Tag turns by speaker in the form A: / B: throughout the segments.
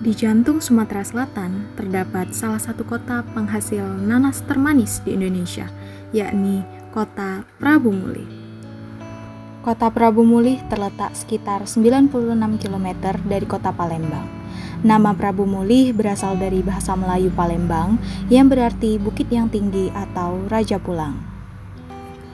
A: Di jantung Sumatera Selatan terdapat salah satu kota penghasil nanas termanis di Indonesia, yakni Kota Prabu Mulih. Kota Prabu Mulih terletak sekitar 96 km dari kota Palembang. Nama Prabu Mulih berasal dari bahasa Melayu Palembang yang berarti bukit yang tinggi atau Raja Pulang.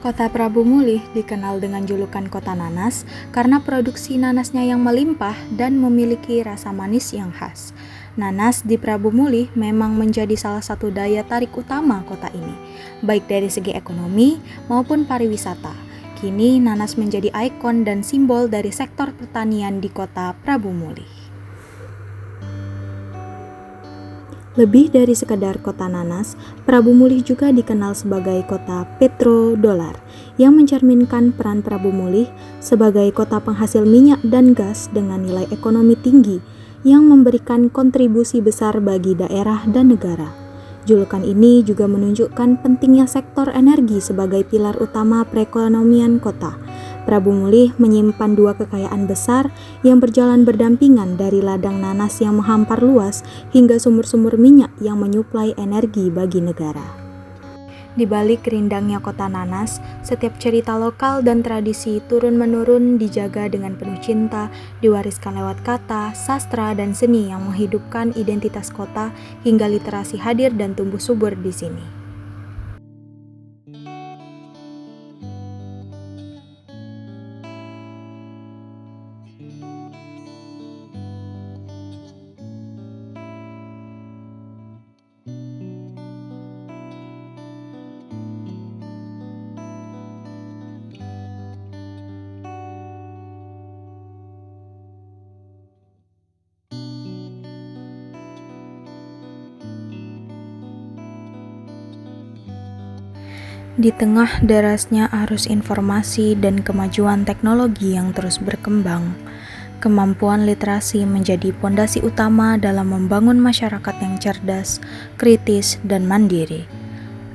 A: Kota Prabu Mulih dikenal dengan julukan Kota Nanas karena produksi nanasnya yang melimpah dan memiliki rasa manis yang khas. Nanas di Prabu Mulih memang menjadi salah satu daya tarik utama kota ini, baik dari segi ekonomi maupun pariwisata. Kini nanas menjadi ikon dan simbol dari sektor pertanian di Kota Prabu Mulih. Lebih dari sekadar kota nanas, Prabu Mulih juga dikenal sebagai kota petrodolar, yang mencerminkan peran Prabu Mulih sebagai kota penghasil minyak dan gas dengan nilai ekonomi tinggi yang memberikan kontribusi besar bagi daerah dan negara. Julukan ini juga menunjukkan pentingnya sektor energi sebagai pilar utama perekonomian kota. Prabu Mulih menyimpan dua kekayaan besar yang berjalan berdampingan, dari ladang nanas yang menghampar luas hingga sumur-sumur minyak yang menyuplai energi bagi negara. Di balik rindangnya kota nanas, setiap cerita lokal dan tradisi turun-menurun dijaga dengan penuh cinta, diwariskan lewat kata, sastra, dan seni yang menghidupkan identitas kota hingga literasi hadir dan tumbuh subur di sini. Di tengah derasnya arus informasi dan kemajuan teknologi yang terus berkembang, kemampuan literasi menjadi pondasi utama dalam membangun masyarakat yang cerdas, kritis, dan mandiri.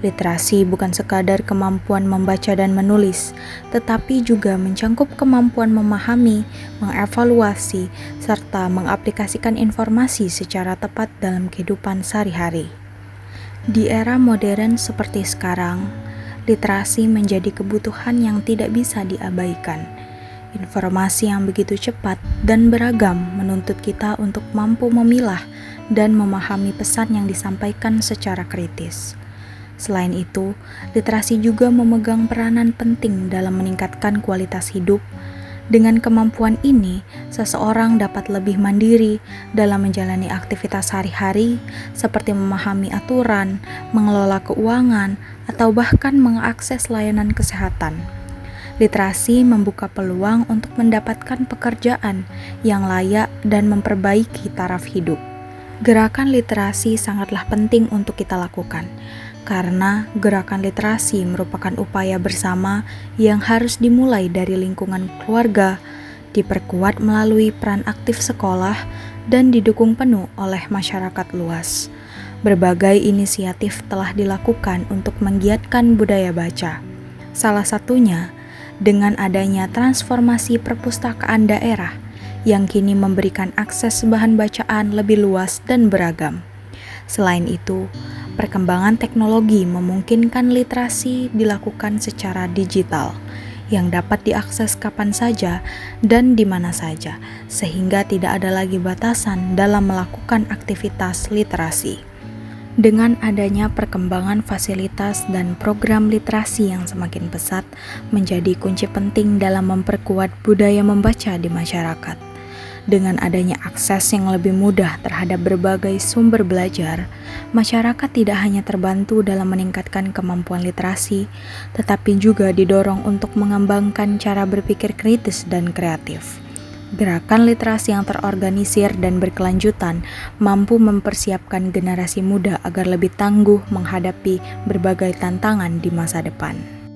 A: Literasi bukan sekadar kemampuan membaca dan menulis, tetapi juga mencangkup kemampuan memahami, mengevaluasi, serta mengaplikasikan informasi secara tepat dalam kehidupan sehari-hari. Di era modern seperti sekarang, literasi menjadi kebutuhan yang tidak bisa diabaikan. Informasi yang begitu cepat dan beragam menuntut kita untuk mampu memilah dan memahami pesan yang disampaikan secara kritis. Selain itu, literasi juga memegang peranan penting dalam meningkatkan kualitas hidup. Dengan kemampuan ini, seseorang dapat lebih mandiri dalam menjalani aktivitas sehari-hari, seperti memahami aturan, mengelola keuangan, atau bahkan mengakses layanan kesehatan. Literasi membuka peluang untuk mendapatkan pekerjaan yang layak dan memperbaiki taraf hidup. Gerakan literasi sangatlah penting untuk kita lakukan, karena gerakan literasi merupakan upaya bersama yang harus dimulai dari lingkungan keluarga, diperkuat melalui peran aktif sekolah, dan didukung penuh oleh masyarakat luas. Berbagai inisiatif telah dilakukan untuk menggiatkan budaya baca. Salah satunya dengan adanya transformasi perpustakaan daerah yang kini memberikan akses bahan bacaan lebih luas dan beragam. Selain itu, perkembangan teknologi memungkinkan literasi dilakukan secara digital yang dapat diakses kapan saja dan di mana saja, sehingga tidak ada lagi batasan dalam melakukan aktivitas literasi. Dengan adanya perkembangan fasilitas dan program literasi yang semakin pesat menjadi kunci penting dalam memperkuat budaya membaca di masyarakat. Dengan adanya akses yang lebih mudah terhadap berbagai sumber belajar, masyarakat tidak hanya terbantu dalam meningkatkan kemampuan literasi, tetapi juga didorong untuk mengembangkan cara berpikir kritis dan kreatif. Gerakan literasi yang terorganisir dan berkelanjutan mampu mempersiapkan generasi muda agar lebih tangguh menghadapi berbagai tantangan di masa depan.